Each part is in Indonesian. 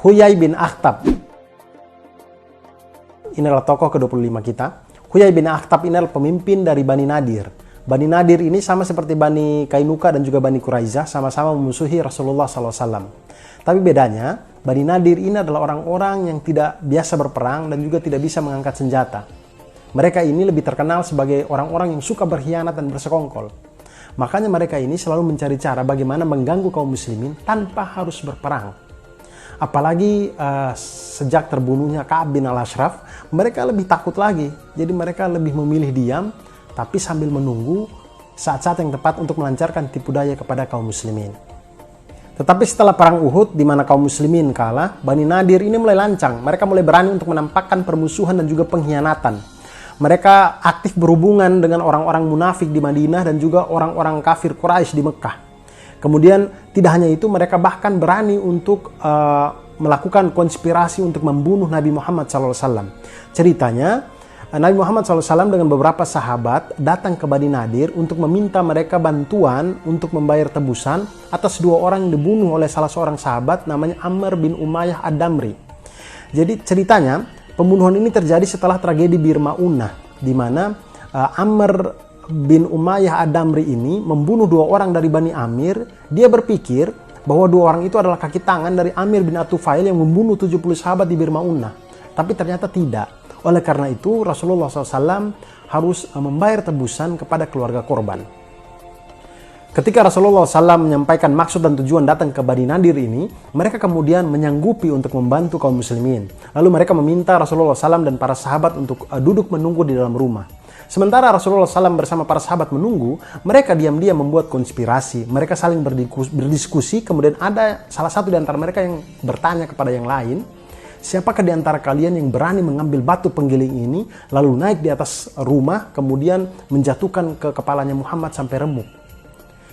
Huyai bin Akhtab. Ini adalah tokoh ke-25 kita. Huyai bin Akhtab ini adalah pemimpin dari Bani Nadir. Bani Nadir ini sama seperti Bani Kainuka dan juga Bani Quraizah, sama-sama memusuhi Rasulullah SAW. Tapi bedanya, Bani Nadir ini adalah orang-orang yang tidak biasa berperang dan juga tidak bisa mengangkat senjata. Mereka ini lebih terkenal sebagai orang-orang yang suka berkhianat dan bersekongkol. Makanya mereka ini selalu mencari cara bagaimana mengganggu kaum muslimin tanpa harus berperang. Apalagi sejak terbunuhnya Ka'ab bin al-Ashraf, mereka lebih takut lagi. Jadi mereka lebih memilih diam, tapi sambil menunggu saat-saat yang tepat untuk melancarkan tipu daya kepada kaum muslimin. Tetapi setelah perang Uhud, di mana kaum muslimin kalah, Bani Nadir ini mulai lancang. Mereka mulai berani untuk menampakkan permusuhan dan juga pengkhianatan. Mereka aktif berhubungan dengan orang-orang munafik di Madinah dan juga orang-orang kafir Quraisy di Mekah. Kemudian tidak hanya itu, mereka bahkan berani untuk melakukan konspirasi untuk membunuh Nabi Muhammad SAW. Ceritanya, Nabi Muhammad SAW dengan beberapa sahabat datang ke Bani Nadir untuk meminta mereka bantuan untuk membayar tebusan atas 2 orang yang dibunuh oleh salah seorang sahabat namanya Amr bin Umayyah Ad-Damri. Jadi ceritanya, pembunuhan ini terjadi setelah tragedi Bir Ma'unah, di mana Amr bin Umayyah Ad-Damri ini membunuh 2 orang dari Bani Amir. Dia berpikir bahwa 2 orang itu adalah kaki tangan dari Amir bin At-Tufail yang membunuh 70 sahabat di Bir Ma'unah. Tapi ternyata tidak. Oleh karena itu Rasulullah SAW harus membayar tebusan kepada keluarga korban. Ketika Rasulullah SAW menyampaikan maksud dan tujuan datang ke Bani Nadir ini, mereka kemudian menyanggupi untuk membantu kaum muslimin. Lalu mereka meminta Rasulullah SAW dan para sahabat untuk duduk menunggu di dalam rumah. Sementara Rasulullah SAW bersama para sahabat menunggu, mereka diam-diam membuat konspirasi. Mereka saling berdiskusi, kemudian ada salah satu di antara mereka yang bertanya kepada yang lain, siapakah di antara kalian yang berani mengambil batu penggiling ini, lalu naik di atas rumah, kemudian menjatuhkan ke kepalanya Muhammad sampai remuk.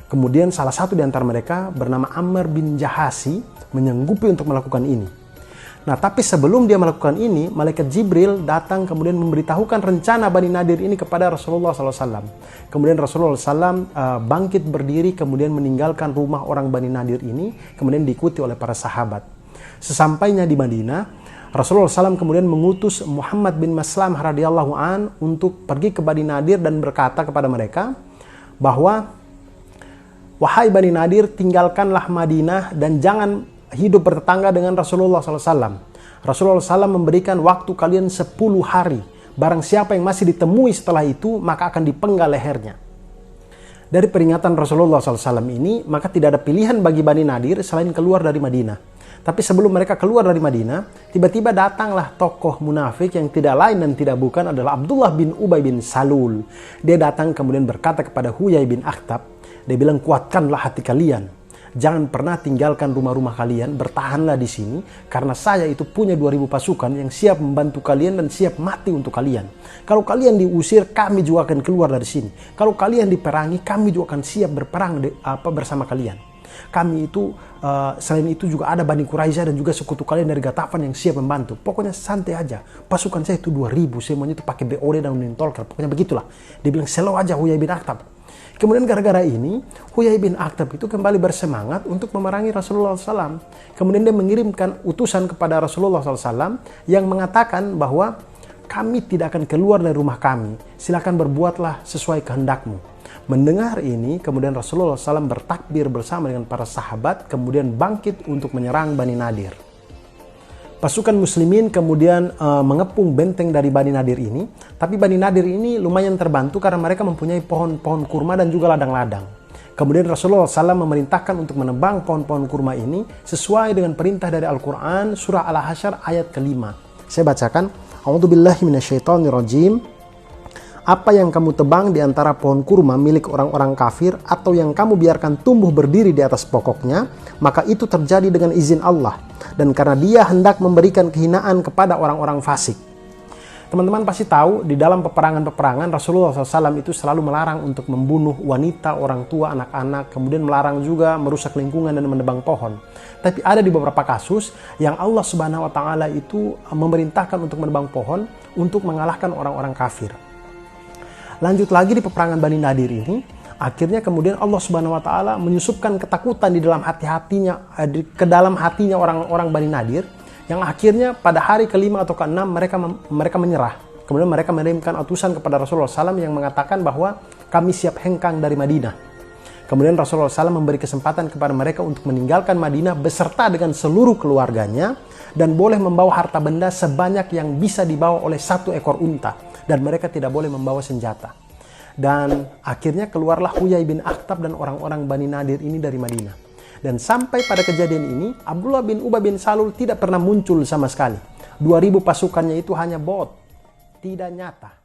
Kemudian salah satu di antara mereka bernama Amr bin Jahasi menyanggupi untuk melakukan ini. Nah, tapi sebelum dia melakukan ini, malaikat Jibril datang kemudian memberitahukan rencana Bani Nadir ini kepada Rasulullah SAW. Kemudian Rasulullah SAW bangkit berdiri, kemudian meninggalkan rumah orang Bani Nadir ini, kemudian diikuti oleh para sahabat. Sesampainya di Madinah, Rasulullah SAW kemudian mengutus Muhammad bin Maslam radhiyallahu an untuk pergi ke Bani Nadir dan berkata kepada mereka bahwa, wahai Bani Nadir, tinggalkanlah Madinah dan jangan hidup bertetangga dengan Rasulullah SAW. Rasulullah SAW memberikan waktu kalian 10 hari. Barang siapa yang masih ditemui setelah itu, maka akan dipenggal lehernya. Dari peringatan Rasulullah SAW ini, maka tidak ada pilihan bagi Bani Nadir selain keluar dari Madinah. Tapi sebelum mereka keluar dari Madinah, tiba-tiba datanglah tokoh munafik yang tidak lain dan tidak bukan adalah Abdullah bin Ubay bin Salul. Dia datang kemudian berkata kepada Huyai bin Akhtab, dia bilang, kuatkanlah hati kalian. Jangan pernah tinggalkan rumah-rumah kalian, bertahanlah di sini, karena saya itu punya 2000 pasukan yang siap membantu kalian dan siap mati untuk kalian. Kalau kalian diusir, kami juga akan keluar dari sini. Kalau kalian diperangi, kami juga akan siap berperang bersama kalian. Kami itu, selain itu juga ada Bani Quraizah dan juga sekutu kalian dari Ghatafan yang siap membantu. Pokoknya santai aja. Pasukan saya itu 2000, semuanya itu pakai BOD dan Unintolker. Pokoknya begitulah. Dia bilang, slow aja Huyai bin Akhtab. Kemudian gara-gara ini, Huyai bin Akhtab itu kembali bersemangat untuk memerangi Rasulullah SAW. Kemudian dia mengirimkan utusan kepada Rasulullah SAW yang mengatakan bahwa kami tidak akan keluar dari rumah kami. Silakan berbuatlah sesuai kehendakmu. Mendengar ini, kemudian Rasulullah SAW bertakbir bersama dengan para sahabat, kemudian bangkit untuk menyerang Bani Nadir. Pasukan muslimin kemudian mengepung benteng dari Bani Nadir ini. Tapi Bani Nadir ini lumayan terbantu karena mereka mempunyai pohon-pohon kurma dan juga ladang-ladang. Kemudian Rasulullah SAW memerintahkan untuk menebang pohon-pohon kurma ini sesuai dengan perintah dari Al-Quran surah Al-Hasyr ayat ke-5. Saya bacakan. A'udzubillahi minasyaitonirrajim. Apa yang kamu tebang di antara pohon kurma milik orang-orang kafir atau yang kamu biarkan tumbuh berdiri di atas pokoknya, maka itu terjadi dengan izin Allah dan karena Dia hendak memberikan kehinaan kepada orang-orang fasik. Teman-teman pasti tahu di dalam peperangan-peperangan Rasulullah SAW itu selalu melarang untuk membunuh wanita, orang tua, anak-anak, kemudian melarang juga merusak lingkungan dan menebang pohon. Tapi ada di beberapa kasus yang Allah Subhanahu wa Ta'ala itu memerintahkan untuk menebang pohon untuk mengalahkan orang-orang kafir. Lanjut lagi di peperangan Bani Nadir ini, akhirnya kemudian Allah Subhanahu wa Ta'ala menyusupkan ketakutan di dalam hatinya orang-orang Bani Nadir, Yang akhirnya pada hari kelima atau keenam mereka menyerah. Kemudian mereka mengirimkan utusan kepada Rasulullah SAW yang mengatakan bahwa kami siap hengkang dari Madinah. Kemudian Rasulullah SAW memberi kesempatan kepada mereka untuk meninggalkan Madinah beserta dengan seluruh keluarganya dan boleh membawa harta benda sebanyak yang bisa dibawa oleh 1 ekor unta. Dan mereka tidak boleh membawa senjata. Dan akhirnya keluarlah Huyai bin Akhtab dan orang-orang Bani Nadir ini dari Madinah. Dan sampai pada kejadian ini, Abdullah bin Ubay bin Salul tidak pernah muncul sama sekali. 2000 pasukannya itu hanya bot, tidak nyata.